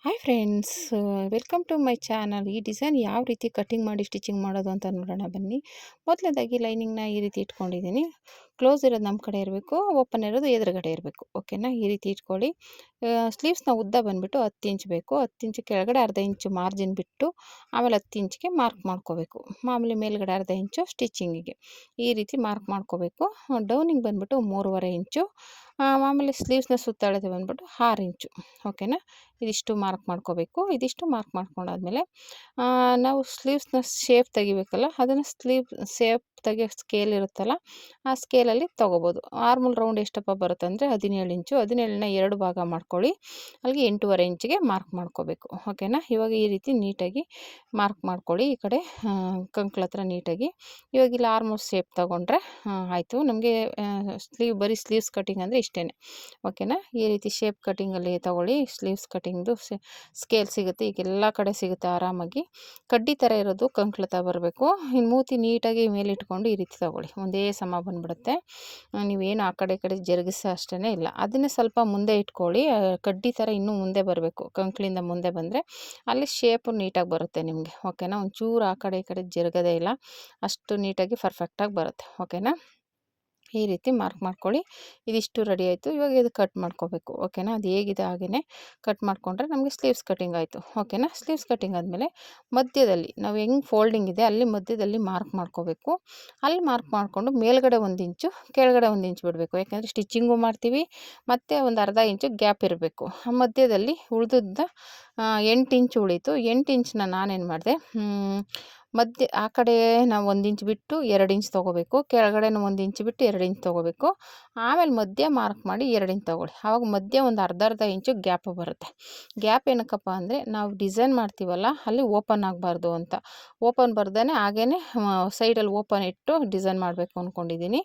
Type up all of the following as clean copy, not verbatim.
Hi friends, welcome to my channel. ಈ design ಯಾವ ರೀತಿ ಕಟ್ಟಿಂಗ್ ಮಾಡಿ ಸ್ಟಿಚಿಂಗ್ ಮಾಡೋದು ಅಂತ ನೋಡೋಣ ಬನ್ನಿ. ಮೊದಲನೇದಾಗಿ ಲೈನಿಂಗ್ನ ಈ ರೀತಿ ಇಟ್ಕೊಂಡಿದ್ದೀನಿ. ಕ್ಲೋಸ್ ಇರೋದು ನಮ್ಮ ಕಡೆ ಇರಬೇಕು, ಓಪನ್ ಇರೋದು ಎದುರುಗಡೆ ಇರಬೇಕು. ಓಕೆನಾ, ಈ ರೀತಿ ಇಟ್ಕೊಳ್ಳಿ. ಸ್ಲೀವ್ಸ್ನ ಉದ್ದ ಬಂದುಬಿಟ್ಟು 10 ಇಂಚ್ ಬೇಕು. 10 ಇಂಚ್ ಕೆಳಗಡೆ ಅರ್ಧ ಇಂಚು ಮಾರ್ಜಿನ್ ಬಿಟ್ಟು ಆಮೇಲೆ 10 ಇಂಚ್ಗೆ ಮಾರ್ಕ್ ಮಾಡ್ಕೋಬೇಕು. ಮಾಮೂಲಿ ಮೇಲ್ಗಡೆ ಅರ್ಧ ಇಂಚು ಸ್ಟಿಚಿಂಗಿಗೆ ಈ ರೀತಿ ಮಾರ್ಕ್ ಮಾಡ್ಕೋಬೇಕು. ಡೌನಿಂಗ್ ಬಂದುಬಿಟ್ಟು 3.5 ಇಂಚು. ಮಾಮೂಲಿ ಸ್ಲೀವ್ಸ್ನ ಸುತ್ತಾಳತೆ ಬಂದುಬಿಟ್ಟು 6 ಇಂಚು. ಓಕೆನಾ, ಇದಿಷ್ಟು ಮಾರ್ಕ್ ಮಾಡ್ಕೋಬೇಕು. ಇದಿಷ್ಟು ಮಾರ್ಕ್ ಮಾಡ್ಕೊಂಡಾದ್ಮೇಲೆ ನಾವು ಸ್ಲೀವ್ಸ್ನ ಶೇಪ್ ತೆಗಿಬೇಕಲ್ಲ, ಅದನ್ನು ಶೇಪ್ ತೆಗಿಯೋ ಸ್ಕೇಲ್ ಇರುತ್ತಲ್ಲ, ಆ ಸ್ಕೇಲಲ್ಲಿ ತೊಗೋಬೋದು. ಆರ್ಮಲ್ ರೌಂಡ್ ಎಷ್ಟಪ್ಪ ಬರುತ್ತೆ ಅಂದರೆ 17 ಇಂಚು. 17ನ 2 ಭಾಗ ಮಾಡ್ಕೊಳ್ಳಿ. ಅಲ್ಲಿಗೆ 8.5 ಇಂಚಿಗೆ ಮಾರ್ಕ್ ಮಾಡ್ಕೋಬೇಕು. ಓಕೆನಾ, ಇವಾಗ ಈ ರೀತಿ ನೀಟಾಗಿ ಮಾರ್ಕ್ ಮಾಡ್ಕೊಳ್ಳಿ. ಈ ಕಡೆ ಕಂಕ್ಳ ಹತ್ರ ನೀಟಾಗಿ. ಇವಾಗ ಇಲ್ಲಿ ಆರ್ಮಲ್ ಶೇಪ್ ತೊಗೊಂಡ್ರೆ ಆಯಿತು. ನಮಗೆ ಬರೀ ಸ್ಲೀವ್ಸ್ ಕಟ್ಟಿಂಗ್ ಅಂದರೆ ಇಷ್ಟೇ. ಓಕೆನಾ, ಈ ರೀತಿ ಶೇಪ್ ಕಟ್ಟಿಂಗಲ್ಲಿ ತೊಗೊಳ್ಳಿ. ಸ್ಲೀವ್ಸ್ ಕಟ್ಟಿಂಗ್ದು ಸ್ಕೇಲ್ ಸಿಗುತ್ತೆ, ಈಗ ಎಲ್ಲ ಕಡೆ ಸಿಗುತ್ತೆ ಆರಾಮಾಗಿ. ಕಡ್ಡಿ ಥರ ಇರೋದು ಕಂಕ್ಳತ ಬರಬೇಕು. ಇನ್ನು ಮೂತಿ ನೀಟಾಗಿ ಮೇಲಿಟ್ಕೊಂಡು ಈ ರೀತಿ ತೊಗೊಳ್ಳಿ. ಒಂದೇ ಸಮ ಬಂದುಬಿಡುತ್ತೆ. ನೀವೇನು ಆ ಕಡೆ ಈ ಕಡೆ ಜರುಗಿಸೋ ಅಷ್ಟೇ ಇಲ್ಲ. ಅದನ್ನೇ ಸ್ವಲ್ಪ ಮುಂದೆ ಇಟ್ಕೊಳ್ಳಿ. ಕಡ್ಡಿ ಥರ ಇನ್ನೂ ಮುಂದೆ ಬರಬೇಕು. ಕಂಕ್ಳಿಂದ ಮುಂದೆ ಬಂದರೆ ಅಲ್ಲಿ ಶೇಪು ನೀಟಾಗಿ ಬರುತ್ತೆ ನಿಮಗೆ. ಓಕೆನಾ, ಒಂಚೂರು ಆ ಕಡೆ ಈ ಕಡೆ ಜರುಗೋದೇ ಇಲ್ಲ, ಅಷ್ಟು ನೀಟಾಗಿ ಪರ್ಫೆಕ್ಟಾಗಿ ಬರುತ್ತೆ. ಓಕೆನಾ, ಈ ರೀತಿ ಮಾರ್ಕ್ ಮಾಡ್ಕೊಳ್ಳಿ. ಇದಿಷ್ಟು ರೆಡಿ ಆಯಿತು. ಇವಾಗ ಇದು ಕಟ್ ಮಾಡ್ಕೋಬೇಕು. ಓಕೆನಾ, ಅದು ಹೇಗಿದೆ ಹಾಗೆಯೇ ಕಟ್ ಮಾಡಿಕೊಂಡ್ರೆ ನಮಗೆ ಸ್ಲೀವ್ಸ್ ಕಟ್ಟಿಂಗ್ ಆಯಿತು. ಓಕೆನಾ, ಸ್ಲೀವ್ಸ್ ಕಟ್ಟಿಂಗ್ ಆದಮೇಲೆ ಮಧ್ಯದಲ್ಲಿ ನಾವು ಹೆಂಗೆ ಫೋಲ್ಡಿಂಗ್ ಇದೆ ಅಲ್ಲಿ ಮಧ್ಯದಲ್ಲಿ ಮಾರ್ಕ್ ಮಾಡ್ಕೋಬೇಕು. ಅಲ್ಲಿ ಮಾರ್ಕ್ ಮಾಡಿಕೊಂಡು ಮೇಲ್ಗಡೆ 1 ಇಂಚು, ಕೆಳಗಡೆ 1 ಇಂಚು ಬಿಡಬೇಕು. ಯಾಕೆಂದರೆ ಸ್ಟಿಚಿಂಗು ಮಾಡ್ತೀವಿ, ಮತ್ತು ಒಂದು ಅರ್ಧ ಇಂಚು ಗ್ಯಾಪ್ ಇರಬೇಕು. ಆ ಮಧ್ಯದಲ್ಲಿ ಉಳಿದದ್ದ 8 ಇಂಚು ಉಳೀತು. 8 ಇಂಚನ್ನ ನಾನೇನು ಮಾಡಿದೆ, ಮಧ್ಯೆ ಆ ಕಡೆ ನಾವು 1 ಇಂಚ್ ಬಿಟ್ಟು 2 ಇಂಚ್ ತೊಗೋಬೇಕು. ಕೆಳಗಡೆನೂ 1 ಇಂಚ್ ಬಿಟ್ಟು 2 ಇಂಚ್ ತೊಗೋಬೇಕು. ಆಮೇಲೆ ಮಧ್ಯ ಮಾರ್ಕ್ ಮಾಡಿ 2 ಇಂಚ್ ತೊಗೊಳ್ಳಿ. ಆವಾಗ ಮಧ್ಯ ಒಂದು ಅರ್ಧ ಇಂಚು ಗ್ಯಾಪ್ ಬರುತ್ತೆ. ಗ್ಯಾಪ್ ಏನಕ್ಕಪ್ಪ ಅಂದರೆ ನಾವು ಡಿಸೈನ್ ಮಾಡ್ತೀವಲ್ಲ, ಅಲ್ಲಿ ಓಪನ್ ಆಗಬಾರ್ದು ಅಂತ. ಓಪನ್ ಬರ್ದೇ ಹಾಗೇ ಸೈಡಲ್ಲಿ ಓಪನ್ ಇಟ್ಟು ಡಿಸೈನ್ ಮಾಡಬೇಕು ಅಂದ್ಕೊಂಡಿದ್ದೀನಿ,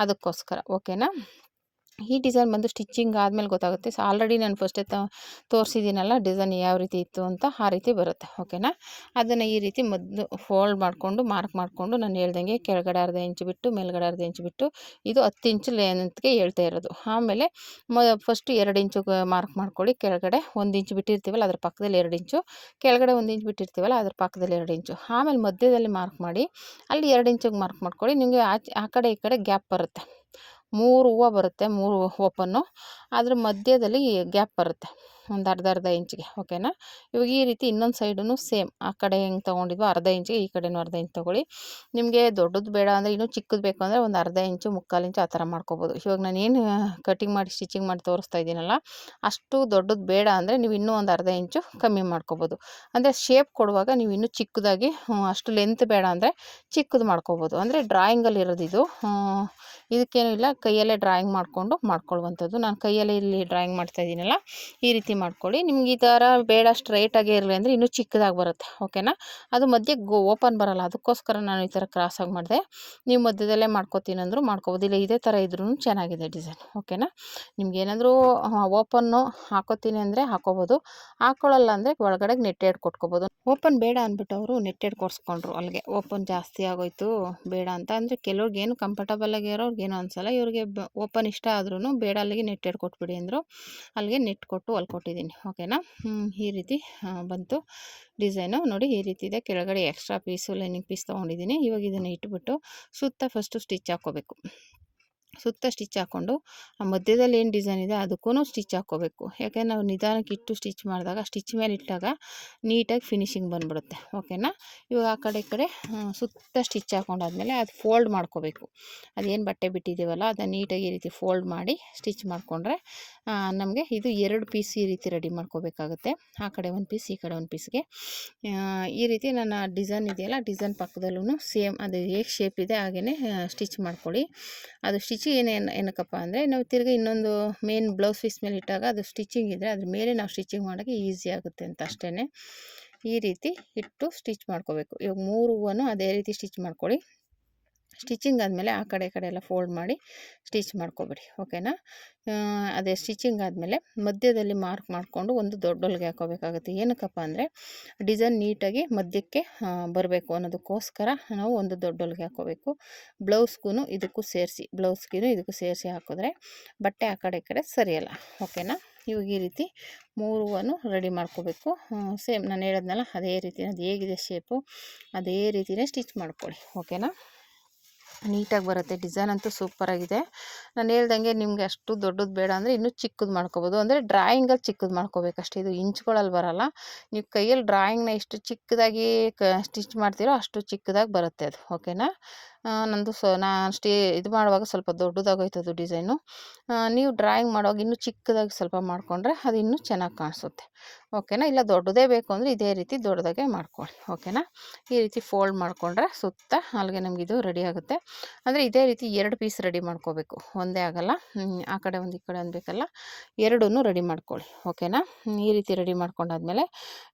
ಅದಕ್ಕೋಸ್ಕರ. ಓಕೆನಾ, ಈ ಡಿಸೈನ್ ಬಂದು ಸ್ಟಿಚಿಂಗ್ ಆದಮೇಲೆ ಗೊತ್ತಾಗುತ್ತೆ. ಆಲ್ರೆಡಿ ನಾನು ಫಸ್ಟೇ ತೋರಿಸಿದ್ದೀನಲ್ಲ ಡಿಸೈನ್ ಯಾವ ರೀತಿ ಇತ್ತು ಅಂತ, ಆ ರೀತಿ ಬರುತ್ತೆ. ಓಕೆನಾ, ಅದನ್ನು ಈ ರೀತಿ ಮೊದಲು ಫೋಲ್ಡ್ ಮಾಡಿಕೊಂಡು ಮಾರ್ಕ್ ಮಾಡಿಕೊಂಡು ನಾನು ಹೇಳ್ದಂಗೆ ಕೆಳಗಡೆ ಅರ್ಧ ಇಂಚು ಬಿಟ್ಟು ಮೇಲ್ಗಡೆ ಅರ್ಧ ಇಂಚು ಬಿಟ್ಟು, ಇದು 10 ಇಂಚು ಲೆಂತ್ಗೆ ಹೇಳ್ತಾ ಇರೋದು. ಆಮೇಲೆ ಫಸ್ಟು 2 ಇಂಚು ಮಾರ್ಕ್ ಮಾಡ್ಕೊಳ್ಳಿ. ಕೆಳಗಡೆ 1 ಇಂಚು ಬಿಟ್ಟಿರ್ತೀವಲ್ಲ ಅದ್ರ ಪಕ್ಕದಲ್ಲಿ 2 ಇಂಚು, ಕೆಳಗಡೆ 1 ಇಂಚು ಬಿಟ್ಟಿರ್ತೀವಲ್ಲ ಅದ್ರ ಪಕ್ಕದಲ್ಲಿ 2 ಇಂಚು. ಆಮೇಲೆ ಮಧ್ಯದಲ್ಲಿ ಮಾರ್ಕ್ ಮಾಡಿ ಅಲ್ಲಿ 2 ಇಂಚಿಗೆ ಮಾರ್ಕ್ ಮಾಡ್ಕೊಳ್ಳಿ. ನಿಮಗೆ ಆ ಕಡೆ ಈ ಕಡೆ ಗ್ಯಾಪ್ ಬರುತ್ತೆ. 3 ಹೂವು ಬರುತ್ತೆ, 3 ಓಪನ್ನು. ಅದ್ರ ಮಧ್ಯದಲ್ಲಿ ಗ್ಯಾಪ್ ಬರುತ್ತೆ ಒಂದು ಅರ್ಧ ಇಂಚಿಗೆ. ಓಕೆನಾ, ಇವಾಗ ಈ ರೀತಿ ಇನ್ನೊಂದು ಸೈಡೂ ಸೇಮ್ ಆ ಕಡೆ ಹೆಂಗೆ ತೊಗೊಂಡಿದ್ವೋ ಅರ್ಧ ಇಂಚಿಗೆ ಈ ಕಡೆನೂ ಅರ್ಧ ಇಂಚ್ ತೊಗೊಳ್ಳಿ. ನಿಮಗೆ ದೊಡ್ಡದು ಬೇಡ ಅಂದರೆ ಇನ್ನೂ ಚಿಕ್ಕದು ಬೇಕು ಅಂದರೆ ಒಂದು ಅರ್ಧ ಇಂಚು 3/4 ಇಂಚು ಆ ಥರ ಮಾಡ್ಕೋಬೋದು. ಇವಾಗ ನಾನೇನು ಕಟಿಂಗ್ ಮಾಡಿ ಸ್ಟಿಚಿಂಗ್ ಮಾಡಿ ತೋರಿಸ್ತಾ ಇದ್ದೀನಲ್ಲ, ಅಷ್ಟು ದೊಡ್ಡದು ಬೇಡ ಅಂದರೆ ನೀವು ಇನ್ನೂ ಒಂದು ಅರ್ಧ ಇಂಚು ಕಮ್ಮಿ ಮಾಡ್ಕೋಬೋದು. ಅಂದರೆ ಶೇಪ್ ಕೊಡುವಾಗ ನೀವು ಇನ್ನೂ ಚಿಕ್ಕದಾಗಿ, ಅಷ್ಟು ಲೆಂತ್ ಬೇಡ ಅಂದರೆ ಚಿಕ್ಕದು ಮಾಡ್ಕೋಬೋದು. ಅಂದರೆ ಡ್ರಾಯಿಂಗಲ್ಲಿ ಇರೋದು ಇದು. ಇದಕ್ಕೇನೂ ಇಲ್ಲ, ಕೈಯಲ್ಲೇ ಡ್ರಾಯಿಂಗ್ ಮಾಡಿಕೊಂಡು ಮಾಡ್ಕೊಳ್ಳುವಂಥದ್ದು. ನಾನು ಕೈಯಲ್ಲೇ ಇಲ್ಲಿ ಡ್ರಾಯಿಂಗ್ ಮಾಡ್ತಾಯಿದ್ದೀನಲ್ಲ, ಈ ರೀತಿ ಮಾಡ್ಕೊಳ್ಳಿ. ನಿಮ್ಗೆ ಈ ಥರ ಬೇಡ ಸ್ಟ್ರೈಟಾಗೇ ಇರಲಿ ಅಂದರೆ ಇನ್ನೂ ಚಿಕ್ಕದಾಗಿ ಬರುತ್ತೆ. ಓಕೆನಾ, ಅದು ಮಧ್ಯೆ ಓಪನ್ ಬರೋಲ್ಲ, ಅದಕ್ಕೋಸ್ಕರ ನಾನು ಈ ಥರ ಕ್ರಾಸಾಗಿ ಮಾಡಿದೆ. ನೀವು ಮಧ್ಯದಲ್ಲೇ ಮಾಡ್ಕೋತೀನಿ ಅಂದರೂ ಮಾಡ್ಕೋಬೋದು, ಇಲ್ಲ ಇದೇ ಥರ ಇದ್ರೂ ಚೆನ್ನಾಗಿದೆ ಡಿಸೈನ್. ಓಕೆನಾ, ನಿಮ್ಗೇನಾದರೂ ಓಪನ್ನು ಹಾಕೋತೀನಿ ಅಂದರೆ ಹಾಕೋಬೋದು, ಹಾಕ್ಕೊಳ್ಳಲ್ಲ ಅಂದರೆ ಒಳಗಡೆ ನೆಟ್ಟೆಡ್ ಕೊಟ್ಕೋಬೋದು. ಓಪನ್ ಬೇಡ ಅಂದ್ಬಿಟ್ಟು ಅವರು ನೆಟ್ಟೆಡ್ ಕೊಡಿಸ್ಕೊಂಡ್ರು. ಅಲ್ಲಿಗೆ ಓಪನ್ ಜಾಸ್ತಿ ಆಗೋಯ್ತು ಬೇಡ ಅಂತ. ಅಂದರೆ ಕೆಲವ್ರಿಗೇನು ಕಂಫರ್ಟಬಲ್ ಆಗಿರೋರ್ಗೇನು ಅನಿಸಲ್ಲ, ಇವ್ರಿಗೆ ಓಪನ್ ಇಷ್ಟ ಆದ್ರೂ ಬೇಡ ಅಲ್ಲಿಗೆ ನೆಟ್ಟೆಡ್ ಕೊಟ್ಬಿಡಿ ಅಂದರು. ಅಲ್ಲಿಗೆ ನೆಟ್ ಕೊಟ್ಟು ಹೊಲ್ಕೊಟ್ಟಿದ್ದೀನಿ. ಓಕೆನಾ, ಈ ರೀತಿ ಬಂತು ಡಿಸೈನು. ನೋಡಿ ಈ ರೀತಿ ಇದೆ. ಕೆಳಗಡೆ ಎಕ್ಸ್ಟ್ರಾ ಪೀಸು ಲೈನಿಂಗ್ ಪೀಸ್ ತೊಗೊಂಡಿದ್ದೀನಿ. ಇವಾಗ ಇದನ್ನು ಇಟ್ಬಿಟ್ಟು ಸುತ್ತ ಫಸ್ಟು ಸ್ಟಿಚ್ ಹಾಕ್ಕೋಬೇಕು. ಸುತ್ತ ಸ್ಟಿಚ್ ಹಾಕ್ಕೊಂಡು ಆ ಮಧ್ಯದಲ್ಲಿ ಏನು ಡಿಸೈನ್ ಇದೆ ಅದಕ್ಕೂ ಸ್ಟಿಚ್ ಹಾಕ್ಕೋಬೇಕು. ಯಾಕೆಂದರೆ ನಾವು ನಿಧಾನಕ್ಕೆ ಇಟ್ಟು ಸ್ಟಿಚ್ ಮಾಡಿದಾಗ ಸ್ಟಿಚ್ ಮೇಲೆ ಇಟ್ಟಾಗ ನೀಟಾಗಿ ಫಿನಿಶಿಂಗ್ ಬಂದುಬಿಡುತ್ತೆ. ಓಕೆನಾ, ಇವಾಗ ಆ ಕಡೆ ಈ ಕಡೆ ಸುತ್ತ ಸ್ಟಿಚ್ ಹಾಕ್ಕೊಂಡಾದ್ಮೇಲೆ ಅದು ಫೋಲ್ಡ್ ಮಾಡ್ಕೋಬೇಕು. ಅದೇನು ಬಟ್ಟೆ ಬಿಟ್ಟಿದ್ದೀವಲ್ಲ ಅದನ್ನು ನೀಟಾಗಿ ಈ ರೀತಿ ಫೋಲ್ಡ್ ಮಾಡಿ ಸ್ಟಿಚ್ ಮಾಡಿಕೊಂಡ್ರೆ ನಮಗೆ ಇದು 2 ಪೀಸ್ ಈ ರೀತಿ ರೆಡಿ ಮಾಡ್ಕೋಬೇಕಾಗುತ್ತೆ. ಆ ಕಡೆ ಒಂದು ಪೀಸ್, ಈ ಕಡೆ ಒಂದು ಪೀಸ್ಗೆ. ಈ ರೀತಿ ನನ್ನ ಡಿಸೈನ್ ಇದೆಯಲ್ಲ, ಡಿಸೈನ್ ಪಕ್ಕದಲ್ಲೂ ಸೇಮ್ ಅದು ಹೇಗೆ ಶೇಪ್ ಇದೆ ಹಾಗೆಯೇ ಸ್ಟಿಚ್ ಮಾಡ್ಕೊಳ್ಳಿ. ಅದು ಏನಕ್ಕಪ್ಪ ಅಂದರೆ ನಾವು ತಿರ್ಗಿ ಇನ್ನೊಂದು ಮೇನ್ ಬ್ಲೌಸ್ ಪೀಸ್ ಮೇಲೆ ಇಟ್ಟಾಗ ಅದು ಸ್ಟಿಚಿಂಗ್ ಇದ್ದರೆ ಅದ್ರ ಮೇಲೆ ನಾವು ಸ್ಟಿಚಿಂಗ್ ಮಾಡೋಕ್ಕೆ ಈಸಿ ಆಗುತ್ತೆ ಅಂತ ಅಷ್ಟೇ. ಈ ರೀತಿ ಇಟ್ಟು ಸ್ಟಿಚ್ ಮಾಡ್ಕೋಬೇಕು. ಇವಾಗ 3 ಹೂವನ್ನು ಅದೇ ರೀತಿ ಸ್ಟಿಚ್ ಮಾಡ್ಕೊಳ್ಳಿ. ಸ್ಟಿಚಿಂಗ್ ಆದಮೇಲೆ ಆ ಕಡೆ ಈ ಕಡೆ ಎಲ್ಲ ಫೋಲ್ಡ್ ಮಾಡಿ ಸ್ಟಿಚ್ ಮಾಡ್ಕೊಬಿಡಿ. ಓಕೆನಾ, ಅದೇ ಸ್ಟಿಚಿಂಗ್ ಆದಮೇಲೆ ಮಧ್ಯದಲ್ಲಿ ಮಾರ್ಕ್ ಮಾಡಿಕೊಂಡು ಒಂದು ದೊಡ್ಡ ಹೊಲಿಗೆ ಹಾಕೋಬೇಕಾಗುತ್ತೆ. ಏನಕ್ಕಪ್ಪ ಅಂದರೆ ಡಿಸೈನ್ ನೀಟಾಗಿ ಮಧ್ಯಕ್ಕೆ ಬರಬೇಕು ಅನ್ನೋದಕ್ಕೋಸ್ಕರ ನಾವು ಒಂದು ದೊಡ್ಡ ಹೊಲಿಗೆ ಹಾಕೋಬೇಕು. ಬ್ಲೌಸ್ಗೂ ಇದಕ್ಕೂ ಸೇರಿಸಿ ಹಾಕಿದ್ರೆ ಬಟ್ಟೆ ಆ ಕಡೆ ಈ ಕಡೆ ಸರಿಯಲ್ಲ. ಓಕೆನಾ, ಇವಾಗ ಈ ರೀತಿ ಮೂರನ್ನು ರೆಡಿ ಮಾಡ್ಕೋಬೇಕು. ಸೇಮ್ ನಾನು ಹೇಳಿದ್ನಲ್ಲ ಅದೇ ರೀತಿ ಅದು ಹೇಗಿದೆ ಶೇಪು ಅದೇ ರೀತಿಯೇ ಸ್ಟಿಚ್ ಮಾಡ್ಕೊಳ್ಳಿ. ಓಕೆನಾ. ನೀಟಾಗಿ ಬರುತ್ತೆ. ಡಿಸೈನ್ ಅಂತೂ ಸೂಪರಾಗಿದೆ. ನಾನು ಹೇಳ್ದಂಗೆ ನಿಮಗೆ ಅಷ್ಟು ದೊಡ್ಡದು ಬೇಡ ಅಂದರೆ ಇನ್ನೂ ಚಿಕ್ಕದು ಮಾಡ್ಕೋಬೋದು. ಅಂದರೆ ಡ್ರಾಯಿಂಗಲ್ಲಿ ಚಿಕ್ಕದು ಮಾಡ್ಕೋಬೇಕಷ್ಟೇ. ಇದು ಇಂಚ್ಗಳಲ್ಲಿ ಬರೋಲ್ಲ. ನೀವು ಕೈಯಲ್ಲಿ ಡ್ರಾಯಿಂಗ್ನ ಎಷ್ಟು ಚಿಕ್ಕದಾಗಿ ಸ್ಟಿಚ್ ಮಾಡ್ತೀರೋ ಅಷ್ಟು ಚಿಕ್ಕದಾಗಿ ಬರುತ್ತೆ ಅದು. ಓಕೆನಾ. ನಂದು ನಾನು ಇದು ಮಾಡುವಾಗ ಸ್ವಲ್ಪ ದೊಡ್ಡದಾಗೋಯ್ತು ಅದು ಡಿಸೈನು. ನೀವು ಡ್ರಾಯಿಂಗ್ ಮಾಡುವಾಗ ಇನ್ನೂ ಚಿಕ್ಕದಾಗಿ ಸ್ವಲ್ಪ ಮಾಡಿಕೊಂಡ್ರೆ ಅದು ಇನ್ನೂ ಚೆನ್ನಾಗಿ ಕಾಣಿಸುತ್ತೆ. ಓಕೆನಾ. ಇಲ್ಲ ದೊಡ್ಡದೇ ಬೇಕು ಅಂದರೆ ಇದೇ ರೀತಿ ದೊಡ್ಡದಾಗೆ ಮಾಡ್ಕೊಳ್ಳಿ. ಓಕೆನಾ. ಈ ರೀತಿ ಫೋಲ್ಡ್ ಮಾಡಿಕೊಂಡ್ರೆ ಸುತ್ತ ಅಲ್ಲಿಗೆ ನಮಗಿದು ರೆಡಿ ಆಗುತ್ತೆ. ಅಂದರೆ ಇದೇ ರೀತಿ 2 ಪೀಸ್ ರೆಡಿ ಮಾಡ್ಕೋಬೇಕು, ಒಂದೇ ಆಗಲ್ಲ. ಆ ಕಡೆ ಒಂದು ಈ ಕಡೆ ಒಂದು ಬೇಕಲ್ಲ, ಎರಡನ್ನೂ ರೆಡಿ ಮಾಡ್ಕೊಳ್ಳಿ. ಓಕೆನಾ. ಈ ರೀತಿ ರೆಡಿ ಮಾಡ್ಕೊಂಡಾದ್ಮೇಲೆ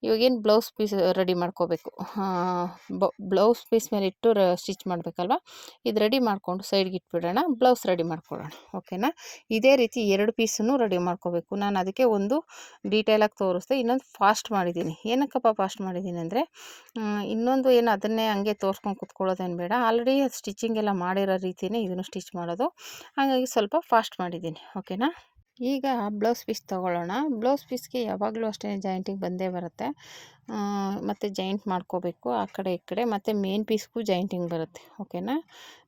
ಇವಾಗೇನು ಬ್ಲೌಸ್ ಪೀಸ್ ರೆಡಿ ಮಾಡ್ಕೋಬೇಕು. ಬ್ಲೌಸ್ ಪೀಸ್ ಮೇಲೆ ಇಟ್ಟು ಸ್ಟಿಚ್ ಮಾಡಬೇಕಲ್ವ. ಇದು ರೆಡಿ ಮಾಡಿಕೊಂಡು ಸೈಡ್ಗೆ ಇಟ್ಬಿಡೋಣ. ಬ್ಲೌಸ್ ರೆಡಿ ಮಾಡ್ಕೊಳ್ಳೋಣ. ಓಕೆನಾ. ಇದೇ ರೀತಿ 2 ಪೀಸನ್ನು ರೆಡಿ ಮಾಡ್ಕೋಬೇಕು. ನಾನು ಅದಕ್ಕೆ ಒಂದು ಡೀಟೇಲಾಗಿ ತೋರಿಸ್ದೆ, ಇನ್ನೊಂದು ಫಾಸ್ಟ್ ಮಾಡಿದ್ದೀನಿ. ಏನಕ್ಕಪ್ಪ ಫಾಸ್ಟ್ ಮಾಡಿದ್ದೀನಿ ಅಂದರೆ ಇನ್ನೊಂದು ಏನು ಅದನ್ನೇ ಹಂಗೆ ತೋರಿಸ್ಕೊಂಡು ಕೂತ್ಕೊಳ್ಳೋದೇನು ಬೇಡ. ಆಲ್ರೆಡಿ ಸ್ಟಿಚಿಂಗ್ ಎಲ್ಲ ಮಾಡಿರೋ ರೀತಿಯೇ ಇದನ್ನು ಸ್ಟಿಚ್ ಮಾಡೋದು. ಹಾಗಾಗಿ ಸ್ವಲ್ಪ ಫಾಸ್ಟ್ ಮಾಡಿದ್ದೀನಿ. ಓಕೆನಾ. ಈಗ ಬ್ಲೌಸ್ ಪೀಸ್ ತೊಗೊಳ್ಳೋಣ. ಬ್ಲೌಸ್ ಪೀಸ್ಗೆ ಯಾವಾಗಲೂ ಅಷ್ಟೇ ಜಾಯಿಂಟಿಂಗ್ ಬಂದೇ ಬರುತ್ತೆ. ಮತ್ತು ಜಾಯಿಂಟ್ ಮಾಡ್ಕೋಬೇಕು ಆ ಕಡೆ ಈ ಕಡೆ, ಮತ್ತು ಮೇನ್ ಪೀಸ್ಗೂ ಜಾಯಿಂಟಿಂಗ್ ಬರುತ್ತೆ. ಓಕೆನಾ.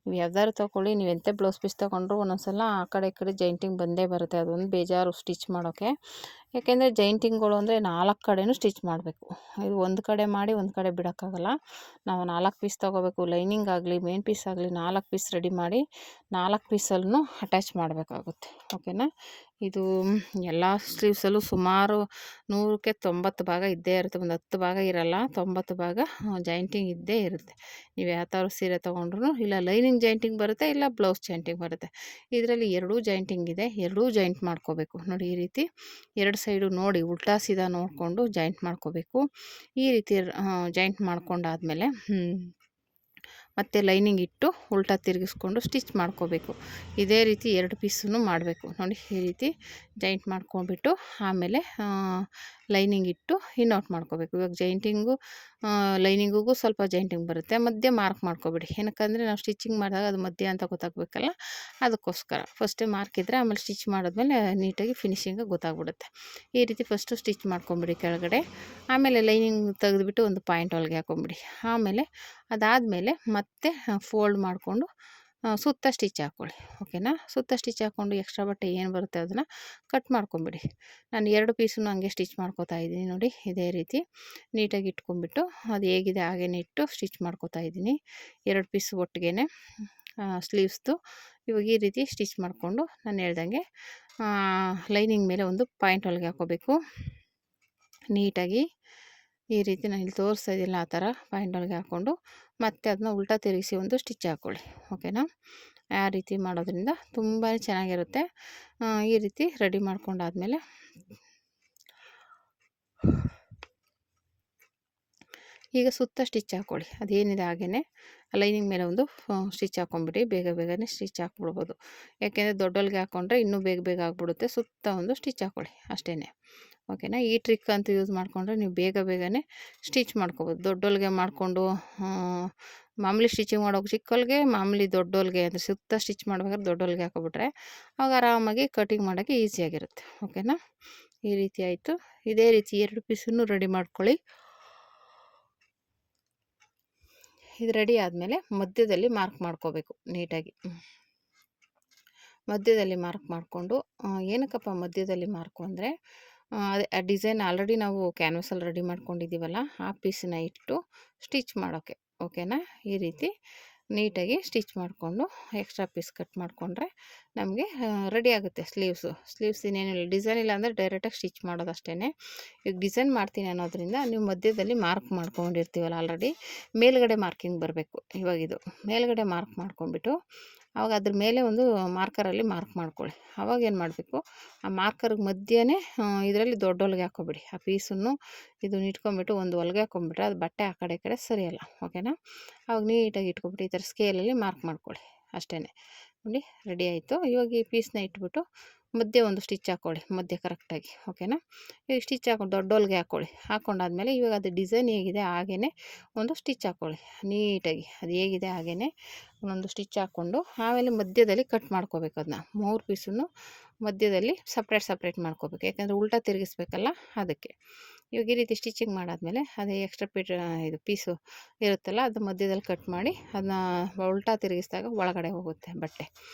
ನೀವು ಯಾವ್ದಾದ್ರು ತೊಗೊಳ್ಳಿ, ನೀವು ಎಂಥ ಬ್ಲೌಸ್ ಪೀಸ್ ತೊಗೊಂಡ್ರು ಒಂದೊಂದು ಸಲ ಆ ಕಡೆ ಈ ಕಡೆ ಜಾಯಿಂಟಿಂಗ್ ಬಂದೇ ಬರುತ್ತೆ. ಅದೊಂದು ಬೇಜಾರು ಸ್ಟಿಚ್ ಮಾಡೋಕ್ಕೆ. ಯಾಕೆಂದರೆ ಜಾಯಿಂಟಿಂಗ್ಗಳು ಅಂದರೆ 4 ಕಡೆನೂ ಸ್ಟಿಚ್ ಮಾಡಬೇಕು. ಇದು ಒಂದು ಕಡೆ ಮಾಡಿ ಒಂದು ಕಡೆ ಬಿಡೋಕ್ಕಾಗಲ್ಲ. ನಾವು 4 ಪೀಸ್ ತೊಗೋಬೇಕು. ಲೈನಿಂಗ್ ಆಗಲಿ ಮೇನ್ ಪೀಸ್ ಆಗಲಿ 4 ಪೀಸ್ ರೆಡಿ ಮಾಡಿ 4 ಪೀಸಲ್ಲೂ ಅಟ್ಯಾಚ್ ಮಾಡಬೇಕಾಗುತ್ತೆ. ಓಕೆನಾ. ಇದು ಎಲ್ಲ ಸ್ಲೀವ್ಸಲ್ಲೂ ಸುಮಾರು 100ಕ್ಕೆ 90 ಭಾಗ ಇದ್ದೇ ಇರುತ್ತೆ. ಒಂದು 10 ಭಾಗ ಇರಲ್ಲ, 90 ಭಾಗ ಜಾಯಿಂಟಿಂಗ್ ಇದ್ದೇ ಇರುತ್ತೆ. ನೀವು ಯಾವ ಥರ ಸೀರೆ ತೊಗೊಂಡ್ರು ಇಲ್ಲ ಲೈನಿಂಗ್ ಜಾಯಿಂಟಿಂಗ್ ಬರುತ್ತೆ, ಇಲ್ಲ ಬ್ಲೌಸ್ ಜಾಯಿಂಟಿಂಗ್ ಬರುತ್ತೆ. ಇದರಲ್ಲಿ ಎರಡೂ ಜಾಯಿಂಟಿಂಗ್ ಇದೆ. ಎರಡೂ ಜಾಯಿಂಟ್ ಮಾಡ್ಕೋಬೇಕು. ನೋಡಿ ಈ ರೀತಿ 2 ಸೈಡು ನೋಡಿ ಉಲ್ಟಾ ಸೀದಾ ನೋಡಿಕೊಂಡು ಜಾಯಿಂಟ್ ಮಾಡ್ಕೋಬೇಕು. ಈ ರೀತಿ ಜಾಯಿಂಟ್ ಮಾಡ್ಕೊಂಡಾದ್ಮೇಲೆ ಮತ್ತು ಲೈನಿಂಗ್ ಇಟ್ಟು ಉಲ್ಟಾ ತಿರುಗಿಸ್ಕೊಂಡು ಸ್ಟಿಚ್ ಮಾಡ್ಕೋಬೇಕು. ಇದೇ ರೀತಿ 2 ಪೀಸನ್ನು ಮಾಡಬೇಕು. ನೋಡಿ ಈ ರೀತಿ ಜಾಯಿಂಟ್ ಮಾಡ್ಕೊಂಬಿಟ್ಟು ಆಮೇಲೆ ಲೈನಿಂಗ್ ಇಟ್ಟು ಇನ್ಔಟ್ ಮಾಡ್ಕೋಬೇಕು. ಇವಾಗ ಜಾಯಿಂಟಿಂಗು ಲೈನಿಂಗಿಗೂ ಸ್ವಲ್ಪ ಜಾಯಿಂಟಿಂಗ್ ಬರುತ್ತೆ. ಮಧ್ಯೆ ಮಾರ್ಕ್ ಮಾಡ್ಕೊಬಿಡಿ. ಏನಕ್ಕಂದರೆ ನಾವು ಸ್ಟಿಚಿಂಗ್ ಮಾಡಿದಾಗ ಅದು ಮಧ್ಯೆ ಅಂತ ಗೊತ್ತಾಗಬೇಕಲ್ಲ, ಅದಕ್ಕೋಸ್ಕರ ಫಸ್ಟೇ ಮಾರ್ಕ್ ಇದ್ದರೆ ಆಮೇಲೆ ಸ್ಟಿಚ್ ಮಾಡಿದ್ಮೇಲೆ ನೀಟಾಗಿ ಫಿನಿಶಿಂಗ್ ಗೊತ್ತಾಗ್ಬಿಡುತ್ತೆ. ಈ ರೀತಿ ಫಸ್ಟು ಸ್ಟಿಚ್ ಮಾಡ್ಕೊಂಬಿಡಿ ಕೆಳಗಡೆ. ಆಮೇಲೆ ಲೈನಿಂಗ್ ತೆಗೆದುಬಿಟ್ಟು ಒಂದು ಪಾಯಿಂಟ್ ಹೊಲಿಗೆ ಹಾಕೊಂಬಿಡಿ. ಆಮೇಲೆ ಅದಾದಮೇಲೆ ಮತ್ತೆ ಫೋಲ್ಡ್ ಮಾಡಿಕೊಂಡು ಸುತ್ತ ಸ್ಟಿಚ್ ಹಾಕ್ಕೊಳ್ಳಿ. ಓಕೆನಾ. ಸುತ್ತ ಸ್ಟಿಚ್ ಹಾಕ್ಕೊಂಡು ಎಕ್ಸ್ಟ್ರಾ ಬಟ್ಟೆ ಏನು ಬರುತ್ತೆ ಅದನ್ನು ಕಟ್ ಮಾಡ್ಕೊಂಬಿಡಿ. ನಾನು 2 ಪೀಸನ್ನು ಹಂಗೆ ಸ್ಟಿಚ್ ಮಾಡ್ಕೋತಾ ಇದ್ದೀನಿ. ನೋಡಿ ಇದೇ ರೀತಿ ನೀಟಾಗಿ ಇಟ್ಕೊಂಡ್ಬಿಟ್ಟು ಅದು ಹೇಗಿದೆ ಹಾಗೇ ಇಟ್ಟು ಸ್ಟಿಚ್ ಮಾಡ್ಕೋತಾ ಇದ್ದೀನಿ. 2 ಪೀಸ್ ಒಟ್ಟಿಗೆ ಸ್ಲೀವ್ಸ್ದು ಇವಾಗ ಈ ರೀತಿ ಸ್ಟಿಚ್ ಮಾಡಿಕೊಂಡು ನಾನು ಹೇಳ್ದಂಗೆ ಲೈನಿಂಗ್ ಮೇಲೆ ಒಂದು ಪಾಯಿಂಟ್ ಹೊಲಿಗೆ ಹಾಕ್ಕೋಬೇಕು. ನೀಟಾಗಿ ಈ ರೀತಿ ನಾನು ಇಲ್ಲಿ ತೋರಿಸ್ತಾ ಇದ್ದಿಲ್ಲ ಆ ಥರ ಪಾಯಿಂಟ್ ಹೊಲಿಗೆ ಹಾಕ್ಕೊಂಡು ಮತ್ತೆ ಅದನ್ನ ಉಲ್ಟಾ ತಿರುಗಿಸಿ ಒಂದು ಸ್ಟಿಚ್ ಹಾಕ್ಕೊಳ್ಳಿ. ಓಕೆನಾ. ಆ ರೀತಿ ಮಾಡೋದ್ರಿಂದ ತುಂಬಾ ಚೆನ್ನಾಗಿರುತ್ತೆ. ಈ ರೀತಿ ರೆಡಿ ಮಾಡ್ಕೊಂಡಾದ್ಮೇಲೆ ಈಗ ಸುತ್ತ ಸ್ಟಿಚ್ ಹಾಕ್ಕೊಳ್ಳಿ. ಅದೇನಿದೆ ಹಾಗೇ ಲೈನಿಂಗ್ ಮೇಲೆ ಒಂದು ಸ್ಟಿಚ್ ಹಾಕ್ಕೊಂಬಿಡಿ. ಬೇಗನೆ ಸ್ಟಿಚ್ ಹಾಕ್ಬಿಡ್ಬೋದು. ಯಾಕೆಂದರೆ ದೊಡ್ಡೊಲ್ಗೆ ಹಾಕ್ಕೊಂಡ್ರೆ ಇನ್ನೂ ಬೇಗ ಆಗಿಬಿಡುತ್ತೆ. ಸುತ್ತ ಒಂದು ಸ್ಟಿಚ್ ಹಾಕ್ಕೊಳ್ಳಿ ಅಷ್ಟೇ. ಓಕೆನಾ. ಈ ಟ್ರಿಕ್ ಅಂತ ಯೂಸ್ ಮಾಡಿಕೊಂಡ್ರೆ ನೀವು ಬೇಗನೆ ಸ್ಟಿಚ್ ಮಾಡ್ಕೋಬೋದು. ದೊಡ್ಡೊಲ್ಗೆ ಮಾಡಿಕೊಂಡು ಮಾಮೂಲಿ ಸ್ಟಿಚಿಂಗ್ ಮಾಡೋಕೆ ಚಿಕ್ಕಲ್ಗೆ, ಮಾಮೂಲಿ ದೊಡ್ಡೊಲ್ಗೆ ಅಂದರೆ ಸುತ್ತ ಸ್ಟಿಚ್ ಮಾಡ್ಬೇಕಾದ್ರೆ ದೊಡ್ಡೊಲ್ಗೆ ಹಾಕೊಬಿಟ್ರೆ ಆವಾಗ ಆರಾಮಾಗಿ ಕಟಿಂಗ್ ಮಾಡೋಕ್ಕೆ ಈಸಿಯಾಗಿರುತ್ತೆ. ಓಕೆನಾ. ಈ ರೀತಿ ಆಯಿತು. ಇದೇ ರೀತಿ 2 ಪೀಸನ್ನು ರೆಡಿ ಮಾಡ್ಕೊಳ್ಳಿ. ಇದು ರೆಡಿ ಆದಮೇಲೆ ಮಧ್ಯದಲ್ಲಿ ಮಾರ್ಕ್ ಮಾಡ್ಕೋಬೇಕು ನೀಟಾಗಿ. ಮಧ್ಯದಲ್ಲಿ ಮಾರ್ಕ್ ಮಾಡಿಕೊಂಡು ಏನಕ್ಕಪ್ಪ ಮಧ್ಯದಲ್ಲಿ ಮಾರ್ಕು ಅಂದರೆ ಅದೇ ಆ ಡಿಸೈನ್ ಆಲ್ರೆಡಿ ನಾವು ಕ್ಯಾನ್ವಸಲ್ಲಿ ರೆಡಿ ಮಾಡ್ಕೊಂಡಿದ್ದೀವಲ್ಲ ಆ ಪೀಸನ್ನ ಇಟ್ಟು ಸ್ಟಿಚ್ ಮಾಡೋಕ್ಕೆ. ಓಕೆನಾ. ಈ ರೀತಿ ನೀಟಾಗಿ ಸ್ಟಿಚ್ ಮಾಡಿಕೊಂಡು ಎಕ್ಸ್ಟ್ರಾ ಪೀಸ್ ಕಟ್ ಮಾಡಿಕೊಂಡ್ರೆ ನಮಗೆ ರೆಡಿ ಆಗುತ್ತೆ ಸ್ಲೀವ್ಸ್ ಇನ್ನೇನಿಲ್ಲ. ಡಿಸೈನ್ ಇಲ್ಲ ಅಂದರೆ ಡೈರೆಕ್ಟಾಗಿ ಸ್ಟಿಚ್ ಮಾಡೋದು ಅಷ್ಟೇ. ಈಗ ಡಿಸೈನ್ ಮಾಡ್ತೀನಿ ಅನ್ನೋದ್ರಿಂದ ನೀವು ಮಧ್ಯದಲ್ಲಿ ಮಾರ್ಕ್ ಮಾಡ್ಕೊಂಡಿರ್ತೀವಲ್ಲ ಆಲ್ರೆಡಿ, ಮೇಲ್ಗಡೆ ಮಾರ್ಕಿಂಗ್ ಬರಬೇಕು. ಇವಾಗ ಇದು ಮೇಲ್ಗಡೆ ಮಾರ್ಕ್ ಮಾಡ್ಕೊಂಬಿಟ್ಟು ಆವಾಗ ಅದ್ರ ಮೇಲೆ ಒಂದು ಮಾರ್ಕರಲ್ಲಿ ಮಾರ್ಕ್ ಮಾಡ್ಕೊಳ್ಳಿ. ಆವಾಗ ಏನು ಮಾಡಬೇಕು, ಆ ಮಾರ್ಕರ್ಗೆ ಮಧ್ಯೆನೇ ಇದರಲ್ಲಿ ದೊಡ್ಡ ಹೊಲಿಗೆ ಹಾಕ್ಕೊಬಿಡಿ. ಆ ಪೀಸನ್ನು ಇದನ್ನ ಇಟ್ಕೊಂಬಿಟ್ಟು ಒಂದು ಹೊಲಿಗೆ ಹಾಕ್ಕೊಂಬಿಟ್ರೆ ಅದು ಬಟ್ಟೆ ಆ ಕಡೆ ಈ ಕಡೆ ಸರಿಯಲ್ಲ. ಓಕೆನಾ. ಆವಾಗ ನೀಟಾಗಿ ಇಟ್ಕೊಬಿಟ್ಟು ಈ ಥರ ಸ್ಕೇಲಲ್ಲಿ ಮಾರ್ಕ್ ಮಾಡ್ಕೊಳ್ಳಿ ಅಷ್ಟೇ. ನೋಡಿ ರೆಡಿ ಆಯಿತು. ಇವಾಗ ಈ ಪೀಸ್ನ ಇಟ್ಬಿಟ್ಟು ಮಧ್ಯೆ ಒಂದು ಸ್ಟಿಚ್ ಹಾಕ್ಕೊಳ್ಳಿ ಮಧ್ಯೆ ಕರೆಕ್ಟಾಗಿ. ಓಕೆನಾ. ಈಗ ಸ್ಟಿಚ್ ಹಾಕೊಂಡು ದೊಡ್ಡ ಹೊಲಿಗೆ ಹಾಕ್ಕೊಂಡಾದ್ಮೇಲೆ ಇವಾಗ ಅದು ಡಿಸೈನ್ ಹೇಗಿದೆ ಹಾಗೇ ಒಂದು ಸ್ಟಿಚ್ ಹಾಕ್ಕೊಳ್ಳಿ ನೀಟಾಗಿ. ಅದು ಹೇಗಿದೆ ಹಾಗೇ ಒಂದೊಂದು ಸ್ಟಿಚ್ ಹಾಕ್ಕೊಂಡು ಆಮೇಲೆ ಮಧ್ಯದಲ್ಲಿ ಕಟ್ ಮಾಡ್ಕೋಬೇಕು. ಅದನ್ನ 3 ಪೀಸನ್ನು ಮಧ್ಯದಲ್ಲಿ ಸಪ್ರೇಟ್ ಮಾಡ್ಕೋಬೇಕು, ಯಾಕಂದರೆ ಉಲ್ಟಾ ತಿರುಗಿಸ್ಬೇಕಲ್ಲ ಅದಕ್ಕೆ. ಇವಾಗ ಈ ರೀತಿ ಸ್ಟಿಚಿಂಗ್ ಮಾಡಾದಮೇಲೆ ಅದೇ ಎಕ್ಸ್ಟ್ರಾ ಇದು ಪೀಸು ಇರುತ್ತಲ್ಲ ಅದು ಮಧ್ಯದಲ್ಲಿ ಕಟ್ ಮಾಡಿ ಅದನ್ನ ಉಲ್ಟಾ ತಿರುಗಿಸಿದಾಗ ಒಳಗಡೆ ಹೋಗುತ್ತೆ ಬಟ್ಟೆ.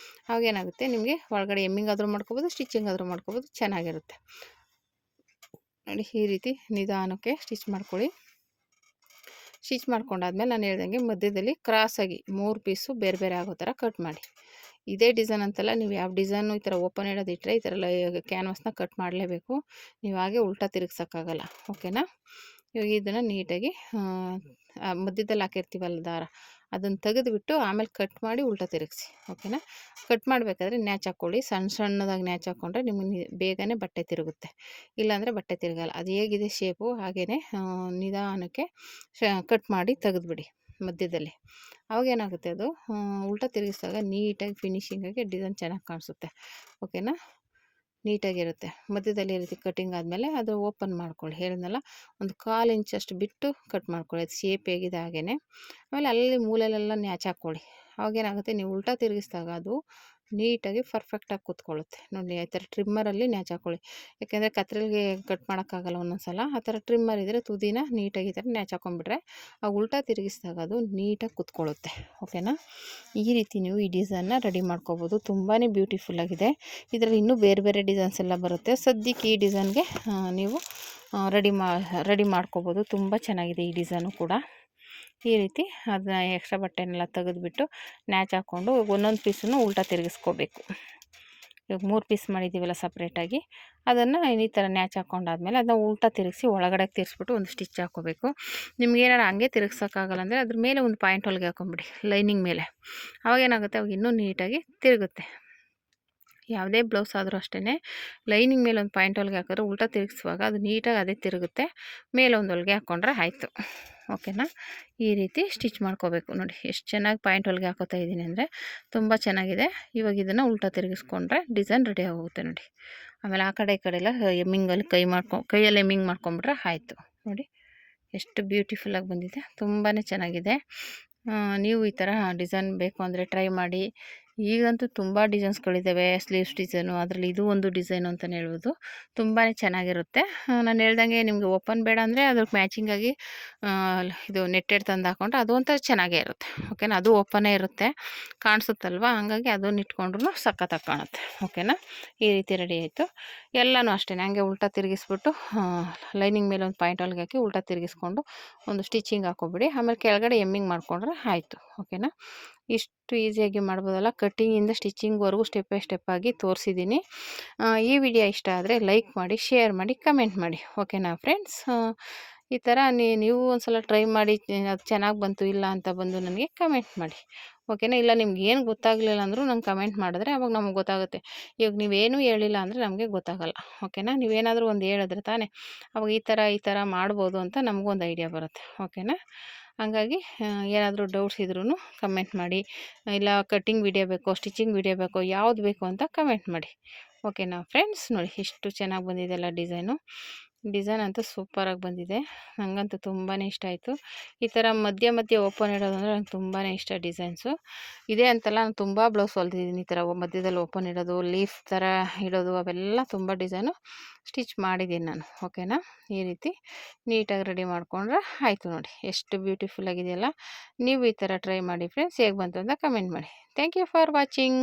ಅವಾಗೇನಾಗುತ್ತೆ ನಿಮಗೆ ಒಳಗಡೆ ಎಮ್ಮಿಂಗ್ ಆದರೂ ಮಾಡ್ಕೋಬೋದು, ಸ್ಟಿಚಿಂಗ್ ಆದರೂ ಮಾಡ್ಕೋಬೋದು, ಚೆನ್ನಾಗಿರುತ್ತೆ ನೋಡಿ. ಈ ರೀತಿ ನಿಧಾನಕ್ಕೆ ಸ್ಟಿಚ್ ಮಾಡ್ಕೊಳ್ಳಿ. ಸ್ಟಿಚ್ ಮಾಡ್ಕೊಂಡಾದ್ಮೇಲೆ ನಾನು ಹೇಳ್ದಂಗೆ ಮಧ್ಯದಲ್ಲಿ ಕ್ರಾಸಾಗಿ 3 ಪೀಸು ಬೇರೆ ಬೇರೆ ಆಗೋ ಥರ ಕಟ್ ಮಾಡಿ. ಇದೇ ಡಿಸೈನ್ ಅಂತಲ್ಲ, ನೀವು ಯಾವ ಡಿಸೈನು ಈ ಥರ ಓಪನ್ ಇಡೋದಿಟ್ಟರೆ ಈ ಥರ ಕ್ಯಾನ್ವಾಸ್ನ ಕಟ್ ಮಾಡಲೇಬೇಕು. ನೀವು ಹಾಗೆ ಉಲ್ಟಾ ತಿರುಗ್ಸೋಕ್ಕಾಗಲ್ಲ, ಓಕೆನಾ. ಇವಾಗ ಇದನ್ನು ನೀಟಾಗಿ ಮಧ್ಯದಲ್ಲಿ ಹಾಕಿರ್ತೀವಲ್ಲ ದಾರ, ಅದನ್ನು ತೆಗೆದುಬಿಟ್ಟು ಆಮೇಲೆ ಕಟ್ ಮಾಡಿ ಉಲ್ಟಾ ತಿರುಗಿಸಿ, ಓಕೆನಾ. ಕಟ್ ಮಾಡಬೇಕಾದ್ರೆ ನ್ಯಾಚ್ ಹಾಕ್ಕೊಳ್ಳಿ, ಸಣ್ಣದಾಗಿ ನ್ಯಾಚ್ ಹಾಕ್ಕೊಂಡ್ರೆ ನಿಮಗೆ ಬೇಗನೆ ಬಟ್ಟೆ ತಿರುಗುತ್ತೆ, ಇಲ್ಲಾಂದರೆ ಬಟ್ಟೆ ತಿರುಗಲ್ಲ. ಅದು ಹೇಗಿದೆ ಶೇಪು ಹಾಗೇ ನಿಧಾನಕ್ಕೆ ಕಟ್ ಮಾಡಿ ತೆಗೆದುಬಿಡಿ ಮಧ್ಯದಲ್ಲಿ. ಅವಾಗೇನಾಗುತ್ತೆ ಅದು ಉಲ್ಟಾ ತಿರುಗಿಸಿದಾಗ ನೀಟಾಗಿ ಫಿನಿಶಿಂಗಾಗಿ ಡಿಸೈನ್ ಚೆನ್ನಾಗಿ ಕಾಣಿಸುತ್ತೆ, ಓಕೆನಾ. ನೀಟಾಗಿರುತ್ತೆ. ಮಧ್ಯದಲ್ಲಿ ಈ ರೀತಿ ಕಟ್ಟಿಂಗ್ ಆದಮೇಲೆ ಅದು ಓಪನ್ ಮಾಡ್ಕೊಳ್ಳಿ, ಹೇಳಿದ್ನಲ್ಲ ಒಂದು 1/4 ಇಂಚಷ್ಟು ಬಿಟ್ಟು ಕಟ್ ಮಾಡ್ಕೊಳ್ಳಿ, ಅದು ಶೇಪ್ ಹೇಗಿದೆ ಹಾಗೇ. ಆಮೇಲೆ ಅಲ್ಲಿ ಮೂಲೆಯಲ್ಲೆಲ್ಲ ನ್ಯಾಚ್ ಹಾಕ್ಕೊಳ್ಳಿ. ಅವಾಗೇನಾಗುತ್ತೆ ನೀವು ಉಲ್ಟಾ ತಿರುಗಿಸಿದಾಗ ಅದು ನೀಟಾಗಿ ಪರ್ಫೆಕ್ಟಾಗಿ ಕೂತ್ಕೊಳ್ಳುತ್ತೆ ನೋಡಿ. ಆ ಥರ ಟ್ರಿಮ್ಮರಲ್ಲಿ ನ್ಯಾಚ್ ಹಾಕ್ಕೊಳ್ಳಿ, ಯಾಕೆಂದರೆ ಕತ್ರಿಲಿಗೆ ಕಟ್ ಮಾಡೋಕ್ಕಾಗಲ್ಲ ಒಂದೊಂದು ಸಲ. ಆ ಥರ ಟ್ರಿಮ್ಮರ್ ಇದ್ದರೆ ತುದಿನ ನೀಟಾಗಿ ಈ ಥರ ನ್ಯಾಚ್ ಹಾಕ್ಕೊಂಡ್ಬಿಟ್ರೆ ಆ ಉಲ್ಟಾ ತಿರುಗಿಸಿದಾಗ ಅದು ನೀಟಾಗಿ ಕೂತ್ಕೊಳ್ಳುತ್ತೆ, ಓಕೆನಾ. ಈ ರೀತಿ ನೀವು ಈ ಡಿಸೈನ್ನ ರೆಡಿ ಮಾಡ್ಕೋಬೋದು, ತುಂಬಾ ಬ್ಯೂಟಿಫುಲ್ಲಾಗಿದೆ. ಇದರಲ್ಲಿ ಇನ್ನೂ ಬೇರೆ ಬೇರೆ ಡಿಸೈನ್ಸ್ ಎಲ್ಲ ಬರುತ್ತೆ. ಸದ್ಯಕ್ಕೆ ಈ ಡಿಸೈನ್ಗೆ ನೀವು ರೆಡಿ ಮಾಡ್ಕೋಬೋದು. ತುಂಬ ಚೆನ್ನಾಗಿದೆ ಈ ಡಿಸೈನು ಕೂಡ. ಈ ರೀತಿ ಅದನ್ನ ಎಕ್ಸ್ಟ್ರಾ ಬಟ್ಟೆನೆಲ್ಲ ತೆಗೆದುಬಿಟ್ಟು ನ್ಯಾಚ್ ಹಾಕ್ಕೊಂಡು ಒಂದೊಂದು ಪೀಸನ್ನು ಉಲ್ಟಾ ತಿರುಗಿಸ್ಕೋಬೇಕು. ಇವಾಗ 3 ಪೀಸ್ ಮಾಡಿದ್ದೀವಲ್ಲ ಸಪ್ರೇಟಾಗಿ, ಅದನ್ನು ಈ ಥರ ನ್ಯಾಚ್ ಹಾಕ್ಕೊಂಡಾದ್ಮೇಲೆ ಅದನ್ನ ಉಲ್ಟಾ ತಿರುಗಿಸಿ ಒಳಗಡೆ ತಿರ್ಸ್ಬಿಟ್ಟು ಒಂದು ಸ್ಟಿಚ್ ಹಾಕ್ಕೋಬೇಕು. ನಿಮ್ಗೇನಾರು ಹಂಗೆ ತಿರುಗ್ಸೋಕ್ಕಾಗಲ್ಲ ಅಂದರೆ ಅದ್ರ ಮೇಲೆ ಒಂದು ಪಾಯಿಂಟ್ ಹೊಲಿಗೆ ಹಾಕ್ಕೊಂಬಿಡಿ ಲೈನಿಂಗ್ ಮೇಲೆ. ಅವಾಗೇನಾಗುತ್ತೆ ಅವಾಗ ಇನ್ನೂ ನೀಟಾಗಿ ತಿರುಗುತ್ತೆ. ಯಾವುದೇ ಬ್ಲೌಸ್ ಆದರೂ ಅಷ್ಟೇ, ಲೈನಿಂಗ್ ಮೇಲೆ ಒಂದು ಪಾಯಿಂಟ್ ಹೊಲಿಗೆ ಹಾಕಿದ್ರೆ ಉಲ್ಟಾ ತಿರುಗಿಸುವಾಗ ಅದು ನೀಟಾಗಿ ಅದೇ ತಿರುಗುತ್ತೆ. ಮೇಲೆ ಒಂದು ಹೊಲಿಗೆ ಹಾಕ್ಕೊಂಡ್ರೆ ಆಯಿತು, ಓಕೆನಾ. ಈ ರೀತಿ ಸ್ಟಿಚ್ ಮಾಡ್ಕೋಬೇಕು ನೋಡಿ. ಎಷ್ಟು ಚೆನ್ನಾಗಿ ಪಾಯಿಂಟ್ ಹೊಲಿಗೆ ಹಾಕೋತಾ ಇದ್ದೀನಿ ಅಂದರೆ ತುಂಬ ಚೆನ್ನಾಗಿದೆ. ಇವಾಗ ಇದನ್ನು ಉಲ್ಟಾ ತಿರುಗಿಸ್ಕೊಂಡ್ರೆ ಡಿಸೈನ್ ರೆಡಿ ಆಗೋಗುತ್ತೆ ನೋಡಿ. ಆಮೇಲೆ ಆ ಕಡೆ ಈ ಕಡೆ ಎಲ್ಲ ಎಮ್ಮಿಂಗಲ್ಲಿ ಕೈಯಲ್ಲಿ ಎಮ್ಮಿಂಗ್ ಮಾಡ್ಕೊಂಬಿಟ್ರೆ ಆಯಿತು ನೋಡಿ. ಎಷ್ಟು ಬ್ಯೂಟಿಫುಲ್ಲಾಗಿ ಬಂದಿದೆ, ತುಂಬಾ ಚೆನ್ನಾಗಿದೆ. ನೀವು ಈ ಥರ ಡಿಸೈನ್ ಬೇಕು ಅಂದರೆ ಟ್ರೈ ಮಾಡಿ. ಈಗಂತೂ ತುಂಬ ಡಿಸೈನ್ಸ್ಗಳಿದ್ದಾವೆ, ಸ್ಲೀವ್ಸ್ ಡಿಸೈನು, ಅದರಲ್ಲಿ ಇದು ಒಂದು ಡಿಸೈನು ಅಂತಲೇ ಹೇಳ್ಬೋದು. ತುಂಬಾ ಚೆನ್ನಾಗಿರುತ್ತೆ. ನಾನು ಹೇಳ್ದಂಗೆ ನಿಮಗೆ ಓಪನ್ ಬೇಡ ಅಂದರೆ ಅದಕ್ಕೆ ಮ್ಯಾಚಿಂಗಾಗಿ ಇದು ನೆಟ್ಟೆಡ್ ತಂದು ಹಾಕ್ಕೊಂಡ್ರೆ ಅದು ಒಂಥರ ಚೆನ್ನಾಗೇ ಇರುತ್ತೆ, ಓಕೆನಾ. ಅದು ಓಪನೇ ಇರುತ್ತೆ, ಕಾಣಿಸುತ್ತಲ್ವ, ಹಂಗಾಗಿ ಅದನ್ನು ಇಟ್ಕೊಂಡ್ರೂ ಸಖತ್ತಾಗಿ ಕಾಣುತ್ತೆ, ಓಕೆನಾ. ಈ ರೀತಿ ರೆಡಿ ಆಯಿತು. ಎಲ್ಲನೂ ಅಷ್ಟೇ ಹಂಗೆ ಉಲ್ಟಾ ತಿರುಗಿಸ್ಬಿಟ್ಟು ಲೈನಿಂಗ್ ಮೇಲೆ ಒಂದು ಪಾಯಿಂಟ್ ಹೊಲಿಗೆ ಹಾಕಿ ಉಲ್ಟಾ ತಿರುಗಿಸ್ಕೊಂಡು ಒಂದು ಸ್ಟಿಚಿಂಗ್ ಹಾಕ್ಕೊಬಿಡಿ. ಆಮೇಲೆ ಕೆಳಗಡೆ ಎಮ್ಮಿಂಗ್ ಮಾಡಿಕೊಂಡ್ರೆ ಆಯಿತು, ಓಕೆನಾ. ಇಷ್ಟು ಈಸಿಯಾಗಿ ಮಾಡ್ಬೋದಲ್ಲ. ಕಟ್ಟಿಂಗಿಂದ ಸ್ಟಿಚಿಂಗ್ವರೆಗೂ ಸ್ಟೆಪ್ ಬೈ ಸ್ಟೆಪ್ ಆಗಿ ತೋರಿಸಿದ್ದೀನಿ. ಈ ವಿಡಿಯೋ ಇಷ್ಟ ಆದರೆ ಲೈಕ್ ಮಾಡಿ, ಶೇರ್ ಮಾಡಿ, ಕಮೆಂಟ್ ಮಾಡಿ, ಓಕೆನಾ ಫ್ರೆಂಡ್ಸ್. ಈ ಥರ ನೀವು ಒಂದು ಸಲ ಟ್ರೈ ಮಾಡಿ, ಅದು ಚೆನ್ನಾಗಿ ಬಂತು ಇಲ್ಲ ಅಂತ ಬಂದು ನನಗೆ ಕಮೆಂಟ್ ಮಾಡಿ, ಓಕೆನಾ. ಇಲ್ಲ ನಿಮ್ಗೆ ಏನು ಗೊತ್ತಾಗಲಿಲ್ಲ ಅಂದರೂ ನಂಗೆ ಕಮೆಂಟ್ ಮಾಡಿದ್ರೆ ಅವಾಗ ನಮಗೆ ಗೊತ್ತಾಗುತ್ತೆ. ಇವಾಗ ನೀವೇನೂ ಹೇಳಿಲ್ಲ ಅಂದರೆ ನಮಗೆ ಗೊತ್ತಾಗಲ್ಲ, ಓಕೆನಾ. ನೀವೇನಾದರೂ ಒಂದು ಹೇಳಿದ್ರೆ ತಾನೇ ಅವಾಗ ಈ ಥರ ಮಾಡ್ಬೋದು ಅಂತ ನಮಗೂ ಒಂದು ಐಡಿಯಾ ಬರುತ್ತೆ, ಓಕೆನಾ. ಹಂಗಾಗಿ ಏನಾದರೂ ಡೌಟ್ಸ್ ಇದ್ರೂ ಕಮೆಂಟ್ ಮಾಡಿ. ಇಲ್ಲ ಕಟ್ಟಿಂಗ್ ವಿಡಿಯೋ ಬೇಕೋ, ಸ್ಟಿಚಿಂಗ್ ವಿಡಿಯೋ ಬೇಕೋ, ಯಾವ್ದು ಬೇಕು ಅಂತ ಕಮೆಂಟ್ ಮಾಡಿ, ಓಕೆನಾ ಫ್ರೆಂಡ್ಸ್. ನೋಡಿ ಎಷ್ಟು ಚೆನ್ನಾಗಿ ಬಂದಿದೆಲ್ಲ ಡಿಸೈನ್ ಅಂತೂ ಸೂಪರಾಗಿ ಬಂದಿದೆ. ನನಗಂತೂ ತುಂಬಾ ಇಷ್ಟ ಆಯಿತು. ಈ ಥರ ಮಧ್ಯೆ ಓಪನ್ ಇಡೋದು ಅಂದರೆ ನಂಗೆ ತುಂಬಾ ಇಷ್ಟ ಡಿಸೈನ್ಸು. ಇದೇ ಅಂತಲ್ಲ, ನಾನು ತುಂಬ ಬ್ಲೌಸ್ ಹೊಲ್ದಿದ್ದೀನಿ ಈ ಥರ ಮಧ್ಯದಲ್ಲಿ ಓಪನ್ ಇಡೋದು, ಲೀಫ್ ಥರ ಇಡೋದು, ಅವೆಲ್ಲ ತುಂಬ ಡಿಸೈನು ಸ್ಟಿಚ್ ಮಾಡಿದ್ದೀನಿ ನಾನು, ಓಕೆನಾ. ಈ ರೀತಿ ನೀಟಾಗಿ ರೆಡಿ ಮಾಡಿಕೊಂಡ್ರೆ ಆಯಿತು ನೋಡಿ. ಎಷ್ಟು ಬ್ಯೂಟಿಫುಲ್ ಆಗಿದೆಯಲ್ಲ. ನೀವು ಈ ಥರ ಟ್ರೈ ಮಾಡಿ ಫ್ರೆಂಡ್ಸ್, ಹೇಗೆ ಬಂತು ಅಂತ ಕಮೆಂಟ್ ಮಾಡಿ. Thank you for watching.